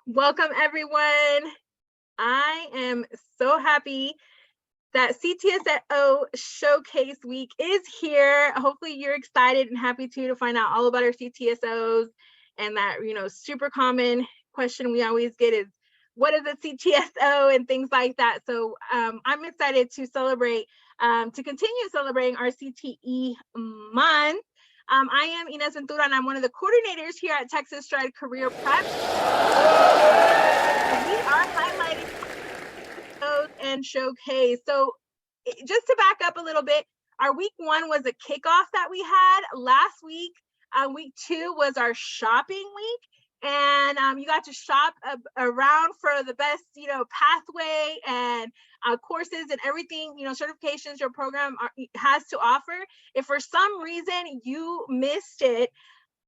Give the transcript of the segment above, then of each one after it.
Welcome, everyone. I am so happy that CTSO Showcase Week is here. Hopefully you're excited and happy too to find out all about our CTSOs, and that, super common question we always get is, what is a CTSO and things like that. So I'm excited to celebrate, to continue celebrating our CTE month. I am Inez Ventura, and I'm one of the coordinators here at Texas Stride Career Prep. We are highlighting those and showcase. So just to back up a little bit, our week 1 was a kickoff that we had last week. Week 2 was our shopping week, and you got to shop around for the best, pathway and courses and everything, certifications your program has to offer. If for some reason you missed it,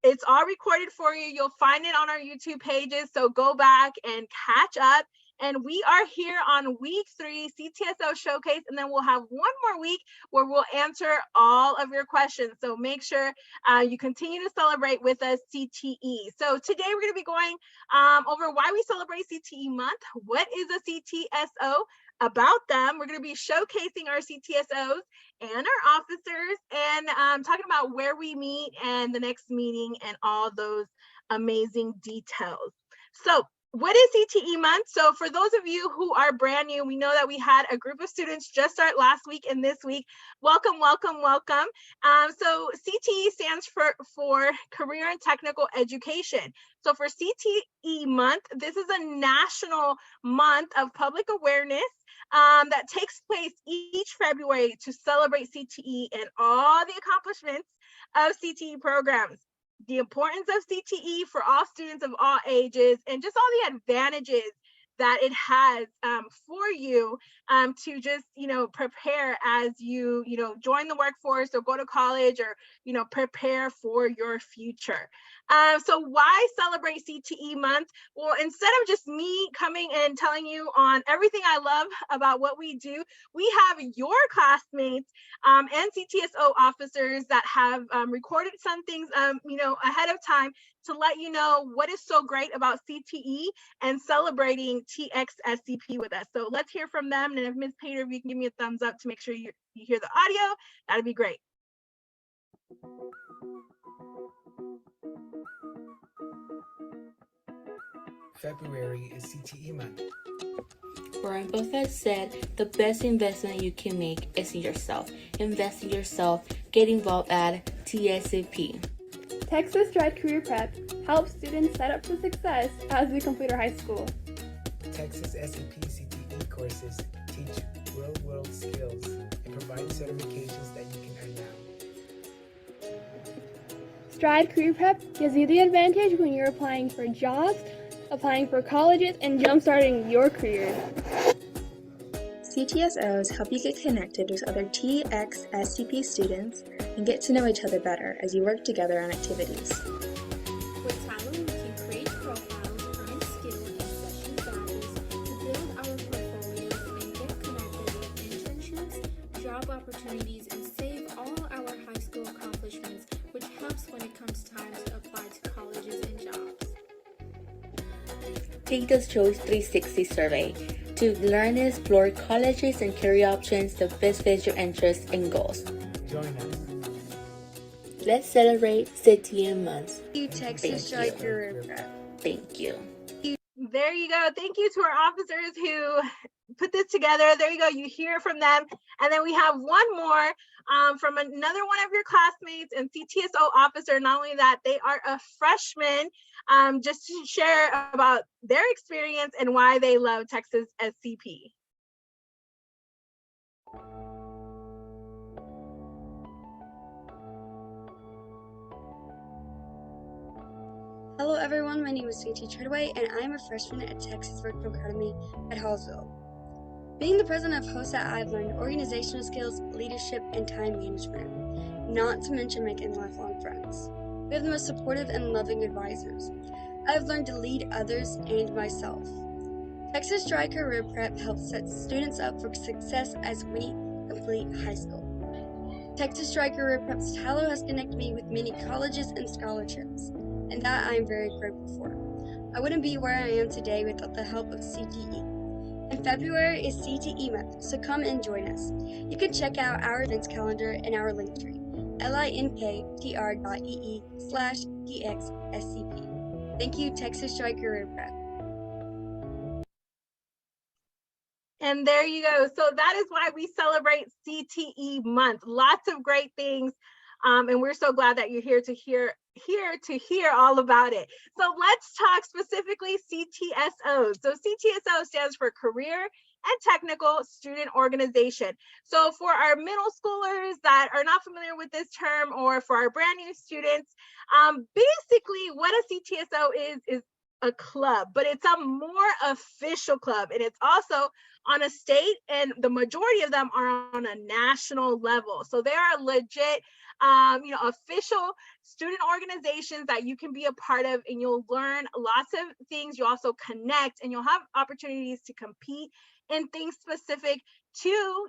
it's all recorded for you. You'll find it on our YouTube pages. So go back and catch up. And we are here on week 3, CTSO Showcase, and then we'll have one more week where we'll answer all of your questions. So make sure you continue to celebrate with us CTE. So today we're going to be going over why we celebrate CTE month. What is a CTSO? About them. We're going to be showcasing our CTSOs and our officers, and talking about where we meet and the next meeting and all those amazing details. So what is CTE month? So for those of you who are brand new, we know that we had a group of students just start last week and this week. Welcome, welcome, welcome. So CTE stands for Career and Technical Education. So for CTE month, this is a national month of public awareness that takes place each February to celebrate CTE and all the accomplishments of CTE programs, the importance of CTE for all students of all ages, and just all the advantages that it has for you to just, prepare as you, join the workforce or go to college or, prepare for your future. So why celebrate CTE month? Well, instead of just me coming and telling you on everything I love about what we do, we have your classmates and CTSO officers that have recorded some things, ahead of time to let you know what is so great about CTE and celebrating TXSCP with us. So let's hear from them. And if Ms. Pater, if you can give me a thumbs up to make sure you hear the audio, that'd be great. February is CTE month. Warren Buffett said the best investment you can make is in yourself. Invest in yourself. Get involved at TXSCP. Texas Stride Career Prep helps students set up for success as they complete our high school. TXSCP CTE courses teach real-world skills and provide certifications that you can earn now. Stride Career Prep gives you the advantage when you're applying for jobs, applying for colleges, and jumpstarting your career. CTSOs help you get connected with other TXSCP students and get to know each other better as you work together on activities. With Tyler, we can create profiles, earn skill and session values to build our portfolios and get connected with internships, job opportunities, and save all our high school accomplishments, which helps when it comes time to apply to colleges and jobs. Take the Choice 360 survey to learn and explore colleges and career options that best fit your interests and goals. Join us. Let's celebrate CTE month. Texas Stride Career Prep. Thank you. There you go. Thank you to our officers who put this together. There you go. You hear from them. And then we have one more from another one of your classmates and CTSO officer. Not only that, they are a freshman, just to share about their experience and why they love Texas SCP. Hello everyone, my name is Sweetie Treadway and I am a freshman at Texas Virtual Academy at Hallsville. Being the president of HOSAT, I've learned organizational skills, leadership, and time management, not to mention making lifelong friends. We have the most supportive and loving advisors. I've learned to lead others and myself. Texas Stride Career Prep helps set students up for success as we complete high school. Texas Stride Career Prep's Tyler has connected me with many colleges and scholarships, and that I am very grateful for. I wouldn't be where I am today without the help of CTE. In February is CTE month, so come and join us. You can check out our events calendar in our link tree, linktr.ee/TXSCP. Thank you, Texas Strike Career Prep. And there you go. So that is why we celebrate CTE month. Lots of great things. And we're so glad that you're here to hear all about it. So let's talk specifically CTSO. So CTSO stands for Career and Technical Student Organization. So for our middle schoolers that are not familiar with this term, or for our brand new students, basically what a CTSO is a club, but it's a more official club, and it's also on a state, and the majority of them are on a national level. So they are legit, official student organizations that you can be a part of, and you'll learn lots of things. You also connect, and you'll have opportunities to compete in things specific to,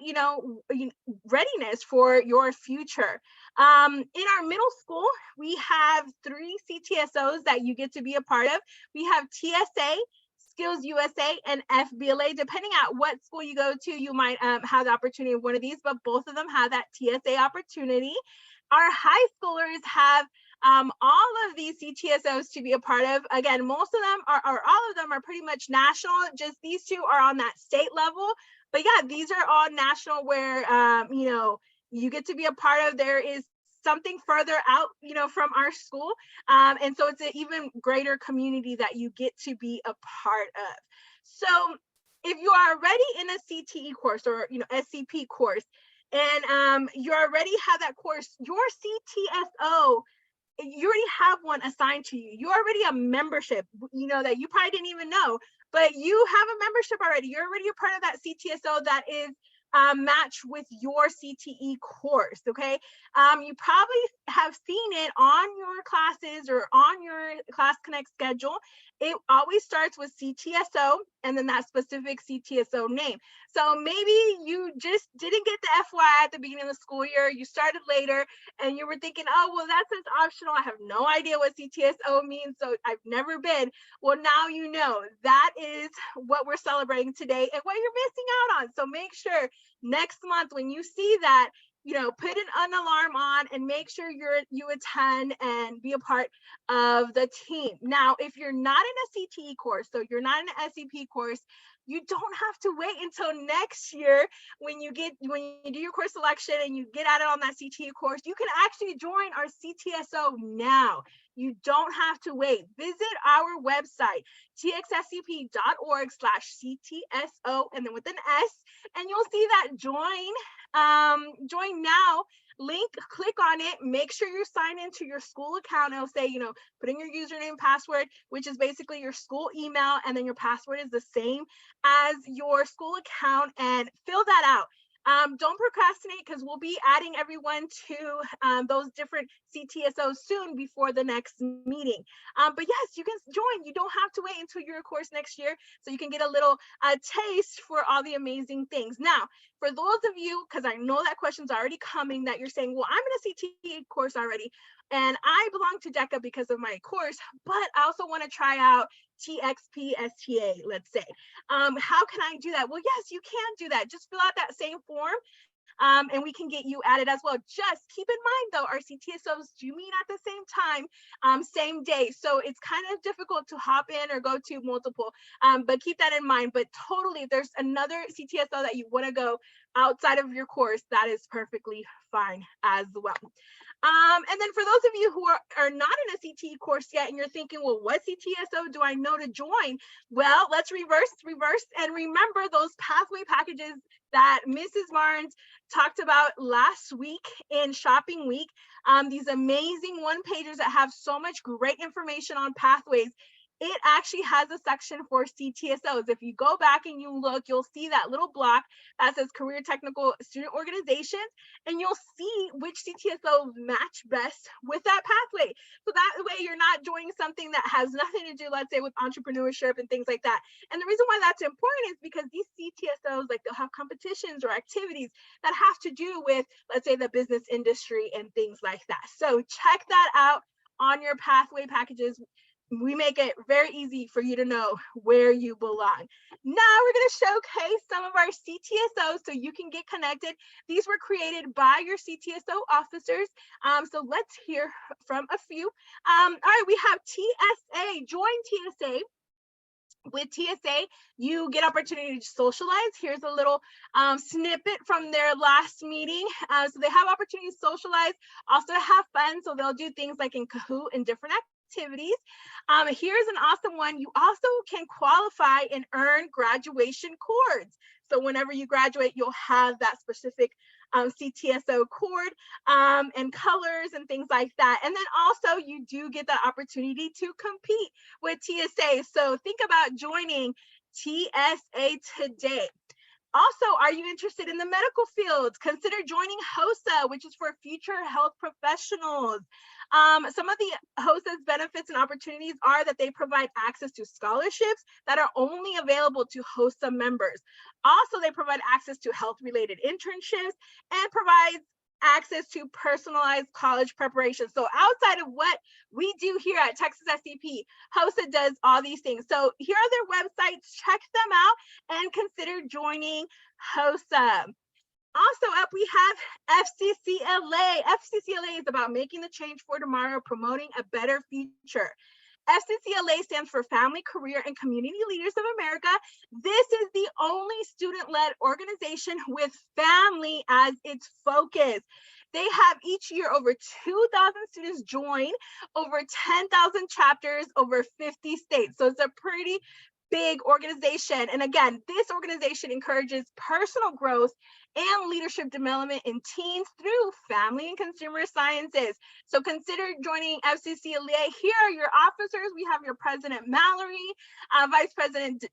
readiness for your future. In our middle school, we have 3 CTSOs that you get to be a part of. We have TSA, Skills USA, and FBLA. Depending on what school you go to, you might have the opportunity of one of these, but both of them have that TSA opportunity. Our high schoolers have all of these CTSOs to be a part of. Again, most of them or all of them are pretty much national. Just these 2 are on that state level. But yeah, these are all national where, you get to be a part of. There is something further out, from our school. And so it's an even greater community that you get to be a part of. So if you are already in a CTE course or, SCP course, and you already have that course, your CTSO, you already have one assigned to you. You're already a membership, that you probably didn't even know, but you have a membership already. You're already a part of that CTSO that is matched with your CTE course, okay? You probably have seen it on your classes or on your Class Connect schedule. It always starts with CTSO and then that specific CTSO name. So maybe you just didn't get the FYI at the beginning of the school year, you started later, and you were thinking, oh, well, that says optional. I have no idea what CTSO means, so I've never been. Well, now you know. That is what we're celebrating today and what you're missing out on. So make sure next month when you see that, put an alarm on and make sure you attend and be a part of the team. Now, if you're not in a CTE course, so you're not in an SCP course, you don't have to wait until next year when you do your course selection and you get added on that CTE course. You can actually join our CTSO now. You don't have to wait. Visit our website, txscp.org/CTSO, and then with an S, and you'll see that join now link. Click on it. Make sure you're signed into your school account. It'll say, put in your username, password, which is basically your school email, and then your password is the same as your school account, and fill that out. Don't procrastinate, because we'll be adding everyone to those different CTSOs soon before the next meeting. But yes, you can join. You don't have to wait until your course next year, so you can get a little taste for all the amazing things. Now, for those of you, because I know that question's already coming, that you're saying, well, I'm in a CTE course already, and I belong to DECA because of my course, but I also want to try out TXPSTA, let's say. How can I do that? Well, yes, you can do that. Just fill out that same form, and we can get you added as well. Just keep in mind, though, our CTSOs do meet at the same time, same day. So it's kind of difficult to hop in or go to multiple, but keep that in mind. But totally, if there's another CTSO that you want to go outside of your course, that is perfectly fine as well. And then for those of you who are not in a CTE course yet, and you're thinking, well, what CTSO do I know to join? Well, let's reverse, and remember those pathway packages that Mrs. Barnes talked about last week in Shopping Week. These amazing one-pagers that have so much great information on pathways. It actually has a section for CTSOs. If you go back and you look, you'll see that little block that says Career Technical Student Organizations, and you'll see which CTSOs match best with that pathway. So that way you're not joining something that has nothing to do, let's say, with entrepreneurship and things like that. And the reason why that's important is because these CTSOs, like, they'll have competitions or activities that have to do with, let's say, the business industry and things like that. So check that out on your pathway packages. We make it very easy for you to know where you belong. Now we're going to showcase some of our CTSOs so you can get connected. These were created by your CTSO officers. So let's hear from a few. All right, we have TSA. Join TSA. With TSA, you get opportunity to socialize. Here's a little snippet from their last meeting. So they have opportunity to socialize, also to have fun. So they'll do things like in Kahoot and different activities. Here's an awesome one. You also can qualify and earn graduation cords. So whenever you graduate, you'll have that specific CTSO cord and colors and things like that. And then also you do get the opportunity to compete with TSA. So think about joining TSA today. Also, are you interested in the medical fields? Consider joining HOSA, which is for future health professionals. Some of the HOSA's benefits and opportunities are that they provide access to scholarships that are only available to HOSA members. Also, they provide access to health-related internships and provides access to personalized college preparation. So outside of what we do here at Texas SCP, HOSA does all these things. So here are their websites, check them out and consider joining HOSA. Also up, we have FCCLA. FCCLA is about making the change for tomorrow, promoting a better future. FCCLA stands for Family, Career, and Community Leaders of America. This is the only student-led organization with family as its focus. They have each year over 2,000 students join, over 10,000 chapters, over 50 states. So it's a pretty big organization. And again, this organization encourages personal growth and leadership development in teens through family and consumer sciences. So consider joining FCCLA. Here are your officers. We have your President Mallory, Vice President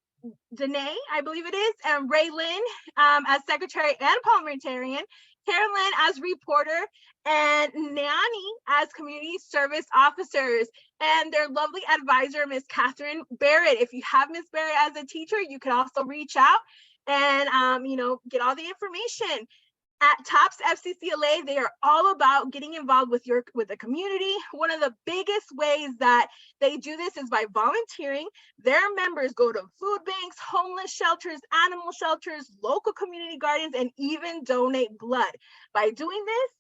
Danae, I believe it is, and Raylyn as secretary and parliamentarian, Carolyn as reporter, and Nani as community service officers, and their lovely advisor, Miss Catherine Barrett. If you have Miss Barrett as a teacher, you can also reach out and get all the information. At TOPS FCCLA, they are all about getting involved with the community. One of the biggest ways that they do this is by volunteering. Their members go to food banks, homeless shelters, animal shelters, local community gardens, and even donate blood. By doing this,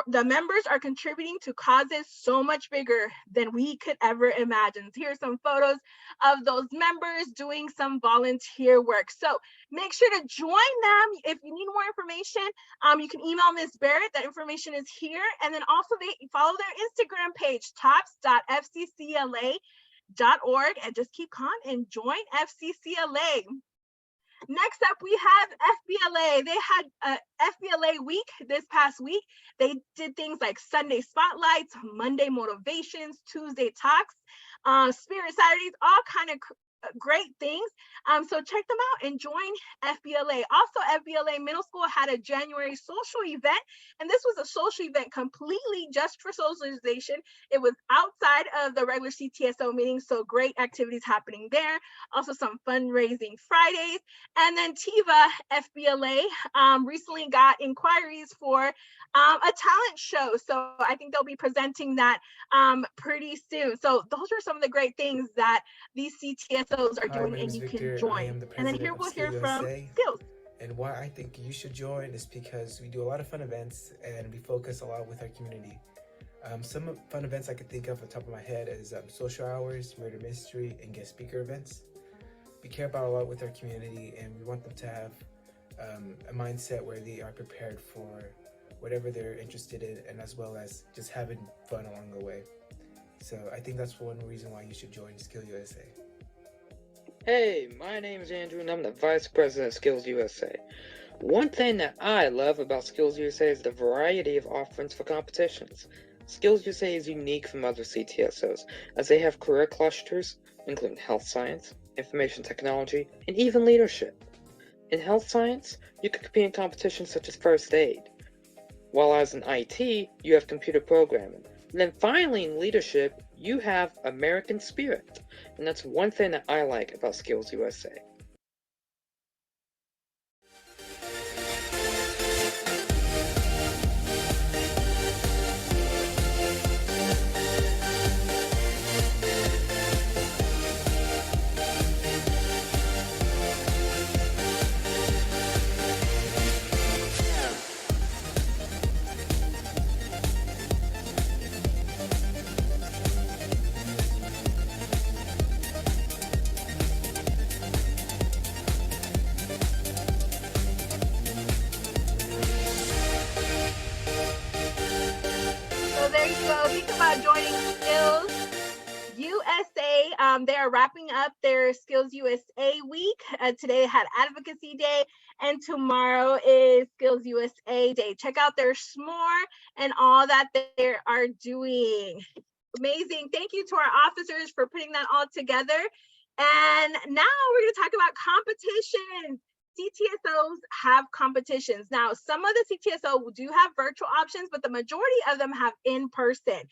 the members are contributing to causes so much bigger than we could ever imagine. Here's some photos of those members doing some volunteer work. So make sure to join them. If you need more information, you can email Ms. Barrett. That information is here. And then also they follow their Instagram page, tops.fccla.org, and just keep calm and join FCCLA. Next up, we have FBLA. They had FBLA week this past week. They did things like Sunday spotlights, Monday motivations, Tuesday talks, Spirit Saturdays, all kind of great things. So check them out and join FBLA. Also, FBLA Middle School had a January social event, and this was a social event completely just for socialization. It was outside of the regular CTSO meeting, so great activities happening there. Also some fundraising Fridays. And then TIVA FBLA recently got inquiries for a talent show. So I think they'll be presenting that pretty soon. So those are some of the great things that these CTSOs are doing, and you can join. And then here we'll hear from Skills. And why I think you should join is because we do a lot of fun events and we focus a lot with our community. Some fun events I could think of on top of my head is social hours, murder mystery, and guest speaker events. We care about a lot with our community, and we want them to have a mindset where they are prepared for whatever they're interested in, and as well as just having fun along the way. So I think that's one reason why you should join Skill USA. Hey, my name is Andrew and I'm the Vice President of Skills USA. One thing that I love about Skills USA is the variety of offerings for competitions. Skills USA is unique from other CTSOs as they have career clusters, including health science, information technology, and even leadership. In health science, you can compete in competitions such as first aid, while as in IT, you have computer programming. And then finally in leadership, you have American spirit. And that's one thing that I like about Skills USA. they are wrapping up their Skills USA week. Today they had Advocacy Day, and tomorrow is Skills USA Day. Check out their s'more and all that they are doing. Amazing. Thank you to our officers for putting that all together. And now we're going to talk about competitions. CTSOs have competitions. Now, some of the CTSO do have virtual options, but the majority of them have in person.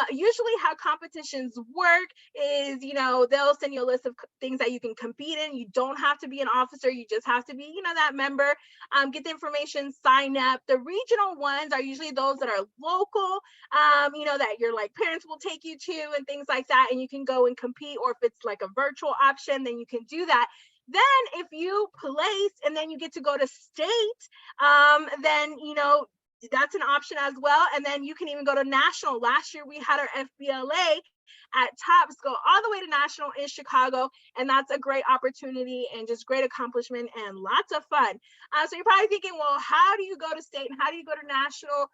Usually how competitions work is, they'll send you a list of things that you can compete in. You don't have to be an officer. You just have to be, that member. Get the information, sign up. The regional ones are usually those that are local, that your parents will take you to and things like that. And you can go and compete, or if it's like a virtual option, then you can do that. Then if you place and then you get to go to state, then, that's an option as well. And then you can even go to national. Last year we had our FBLA at TOPS go all the way to national in Chicago. And that's a great opportunity and just great accomplishment and lots of fun. So you're probably thinking, well, how do you go to state and how do you go to national?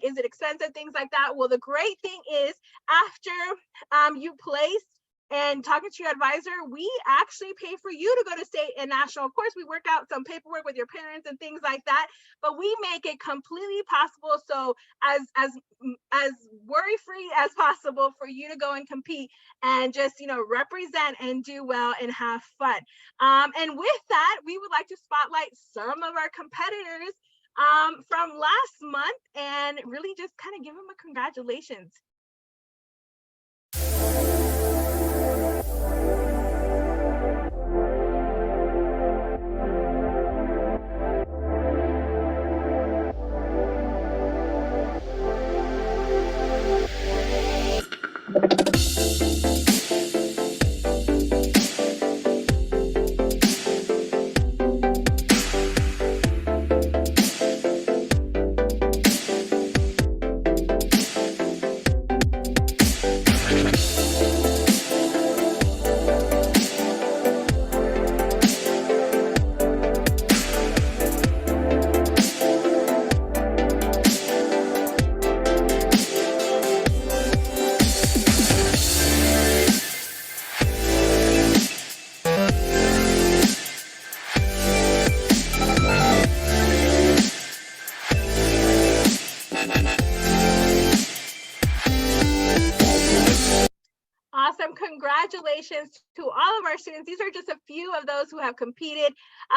Is it expensive, things like that? Well, the great thing is after you place and talking to your advisor, we actually pay for you to go to state and national. Of course, we work out some paperwork with your parents and things like that, but we make it completely possible. So as worry-free as possible for you to go and compete and just, represent and do well and have fun. And with that, we would like to spotlight some of our competitors from last month and really just kind of give them a congratulations. Awesome. Congratulations to all of our students. These are just a few of those who have competed.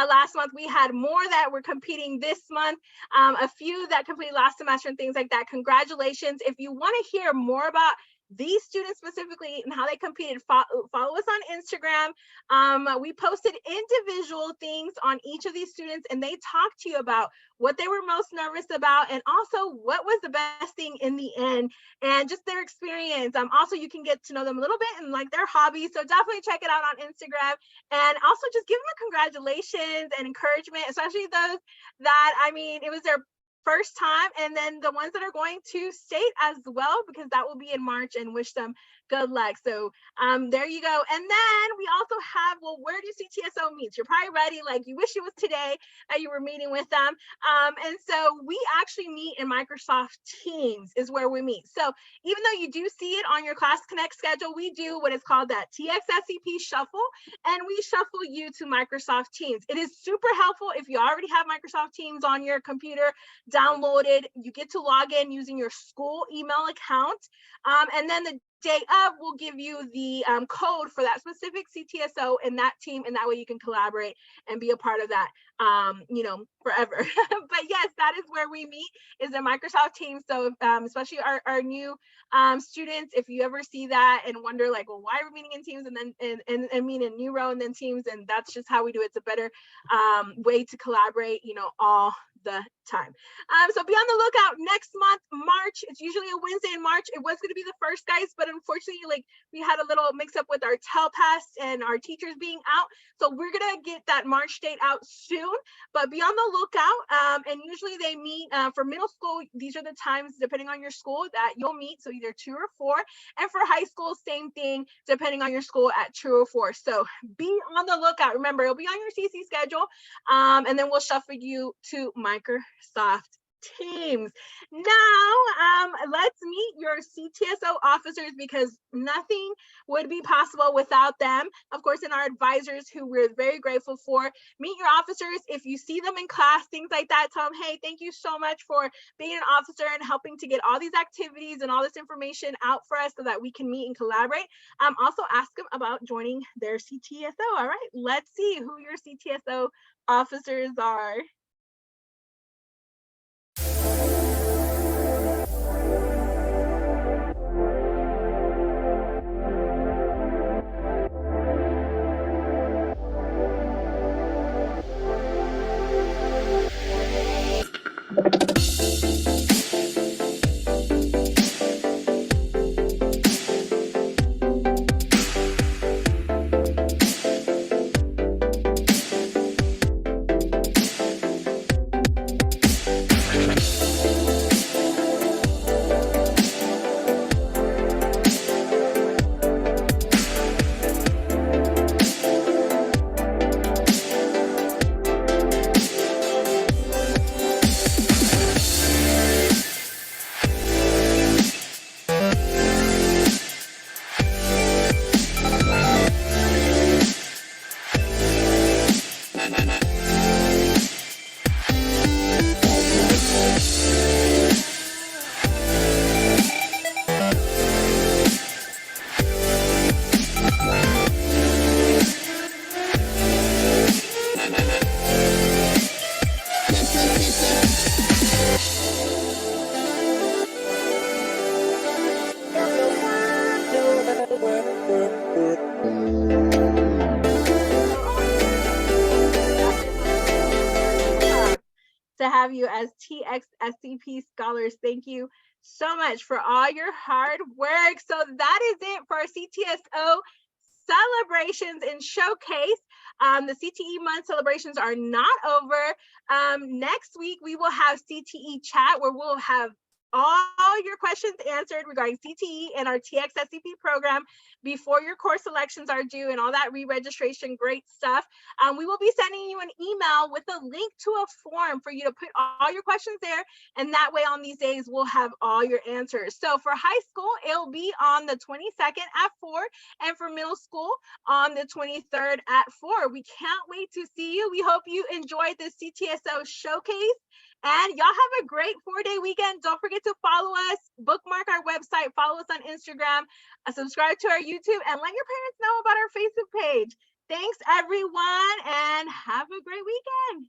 Last month, we had more that were competing this month, a few that completed last semester and things like that. Congratulations. If you want to hear more about these students specifically and how they competed, follow us on Instagram. We posted individual things on each of these students, and they talked to you about what they were most nervous about and also what was the best thing in the end and just their experience. Also, you can get to know them a little bit and like their hobbies. So definitely check it out on Instagram, and also just give them a congratulations and encouragement, especially those that, it was their first time, and then the ones that are going to state as well, because that will be in March, and wish them good luck. So there you go. And then we also have, well, where do CTSO meet? You're probably ready, like you wish it was today that you were meeting with them. And so we actually meet in Microsoft Teams is where we meet. So even though you do see it on your Class Connect schedule, we do what is called that TXSCP shuffle, and we shuffle you to Microsoft Teams. It is super helpful if you already have Microsoft Teams on your computer downloaded. You get to log in using your school email account, and then the day of will give you the code for that specific CTSO and that team, and that way you can collaborate and be a part of that forever. But yes, that is where we meet, is in Microsoft Teams. So especially our new students, if you ever see that and wonder like, well, why are we meeting in Teams and then and meet in Neuro and then Teams, and that's just how we do it. It's a better way to collaborate, all the time. So be on the lookout next month, March. It's usually a Wednesday in March. It was going to be the first, guys, but unfortunately, we had a little mix up with our telepass and our teachers being out. So we're going to get that March date out soon, but be on the lookout. And usually they meet for middle school. These are the times, depending on your school, that you'll meet. So either 2 or 4. And for high school, same thing, depending on your school, at 2 or 4. So be on the lookout. Remember, it'll be on your CC schedule. And then we'll shuffle you to Microsoft teams. Now, let's meet your CTSO officers, because nothing would be possible without them. Of course, and our advisors, who we're very grateful for. Meet your officers. If you see them in class, things like that, tell them, hey, thank you so much for being an officer and helping to get all these activities and all this information out for us so that we can meet and collaborate. Also ask them about joining their CTSO. All right, let's see who your CTSO officers are. To have you as TXSCP scholars. Thank you so much for all your hard work. So that is it for our CTSO celebrations and showcase. The CTE month celebrations are not over. Next week, we will have CTE chat, where we'll have all your questions answered regarding CTE and our TXSCP program before your course selections are due and all that re-registration, great stuff. We will be sending you an email with a link to a form for you to put all your questions there, and that way on these days we'll have all your answers. So for high school, it'll be on the 22nd at 4, and for middle school on the 23rd at 4. We can't wait to see you. We hope you enjoyed this CTSO showcase. And y'all have a great 4-day weekend. Don't forget to follow us, bookmark our website, follow us on Instagram, subscribe to our YouTube, and let your parents know about our Facebook page. Thanks, everyone, and have a great weekend.